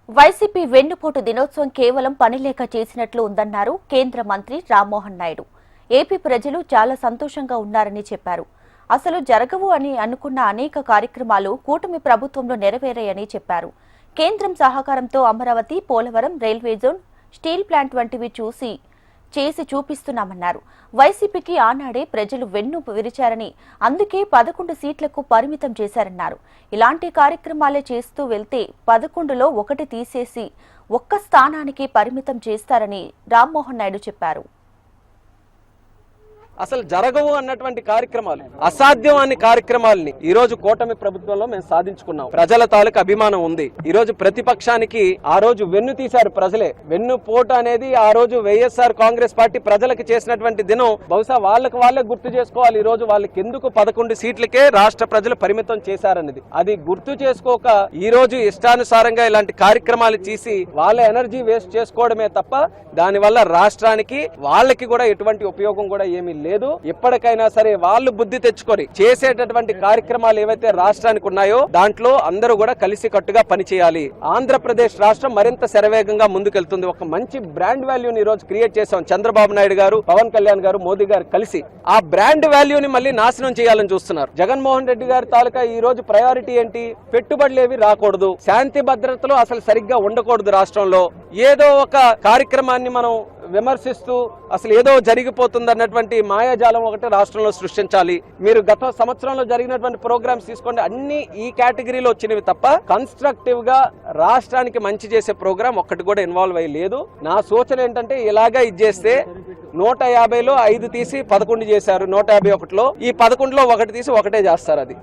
YCP వెన్నుపోటు దినోత్సవం కేవలం పనిలేక చేసినట్లు ఉందన్నారు కేంద్ర మంత్రి రామ్మోహన్ నాయుడు. ఏపీ ప్రజలు చాలా సంతోషంగా ఉన్నారని చెప్పారు. అసలు జరగవు అని అనుకున్న అనేక కార్యక్రమాలు కూటమి ప్రభుత్వంలో నెరవేరాయని చెప్పారు. కేంద్రం సహకారంతో Amaravati, Polavaram, railway zone, steel plant వంటివి చేసి చూపిస్తున్నామన్నారు. వైసీపీకి ఆనాడే ప్రజలు వెన్ను విరిచారని, అందుకే 11 సీట్లకు పరిమితం చేశారన్నారు. ఇలాంటి కార్యక్రమాలే చేస్తూ వెళ్తే 11లో 1 తీసేసి 1 స్థానానికి పరిమితం చేస్తారని రామ్మోహన్ నాయుడు చెప్పారు. అసలు జరగవు అన్నటువంటి కార్యక్రమాలు, అసాధ్యం అనే కార్యక్రమాలని ఈ రోజు కూటమి ప్రభుత్వంలో మేము సాధించుకున్నాం. ప్రజల తాలూకు అభిమానం ఉంది. ఈ రోజు ప్రతిపక్షానికి ఆ రోజు వెన్ను తీశారు ప్రజలే. వెన్ను పోటు అనేది ఆ రోజు వైఎస్ఆర్ కాంగ్రెస్ పార్టీ ప్రజలకు చేసినటువంటి దినం బహుశా వాళ్ళే గుర్తు చేసుకోవాలి. ఈ రోజు వాళ్ళకి ఎందుకు 11 సీట్లకే రాష్ట్ర ప్రజలు పరిమితం చేశారనేది అది గుర్తు చేసుకోక ఈ రోజు ఇష్టానుసారంగా ఇలాంటి కార్యక్రమాలు చేసి వాళ్ళ ఎనర్జీ వేస్ట్ చేసుకోవడమే తప్ప దానివల్ల రాష్ట్రానికి వాళ్ళకి కూడా ఎటువంటి ఉపయోగం కూడా ఏమీ లేదు. ఎప్పటికైనా సరే వాళ్ళు బుద్ధి తెచ్చుకొని చేసేటటువంటి కార్యక్రమాలు ఏవైతే రాష్ట్రానికి ఉన్నాయో దాంట్లో అందరూ కూడా కలిసి కట్టుగా పనిచేయాలి. ఆంధ్రప్రదేశ్ రాష్ట్రం మరింత శరవేగంగా ముందుకెళ్తుంది. ఒక మంచి బ్రాండ్ వాల్యూని ఈ రోజు క్రియేట్ చేశాం. చంద్రబాబు నాయుడు గారు, పవన్ కళ్యాణ్ గారు, మోదీ గారు కలిసి ఆ బ్రాండ్ వాల్యూని మళ్ళీ నాశనం చేయాలని చూస్తున్నారు. జగన్మోహన్ రెడ్డి గారి తాలూకా ఈ రోజు ప్రయారిటీ ఏంటి? పెట్టుబడులు ఏవి రాకూడదు, శాంతి భద్రతలు అసలు సరిగ్గా ఉండకూడదు. రాష్ట్రంలో ఏదో ఒక కార్యక్రమాన్ని మనం విమర్శిస్తూ అసలు ఏదో జరిగిపోతుంది అన్నటువంటి మాయాజాలం ఒకటి రాష్ట్రంలో సృష్టించాలి. మీరు గత సంవత్సరంలో జరిగినటువంటి ప్రోగ్రామ్స్ తీసుకోండి, అన్ని ఈ కేటగిరీలో వచ్చినవి తప్ప కన్స్ట్రక్టివ్ గా రాష్ట్రానికి మంచి చేసే ప్రోగ్రామ్ ఒక్కటి కూడా ఇన్వాల్వ్ అయ్యి లేదు. నా సూచన ఏంటంటే ఇలాగా ఇచ్చేస్తే 150లో 5 తీసి 11 చేశారు. 151లో ఈ 11లో 1 తీసి 1 చేస్తారు. అది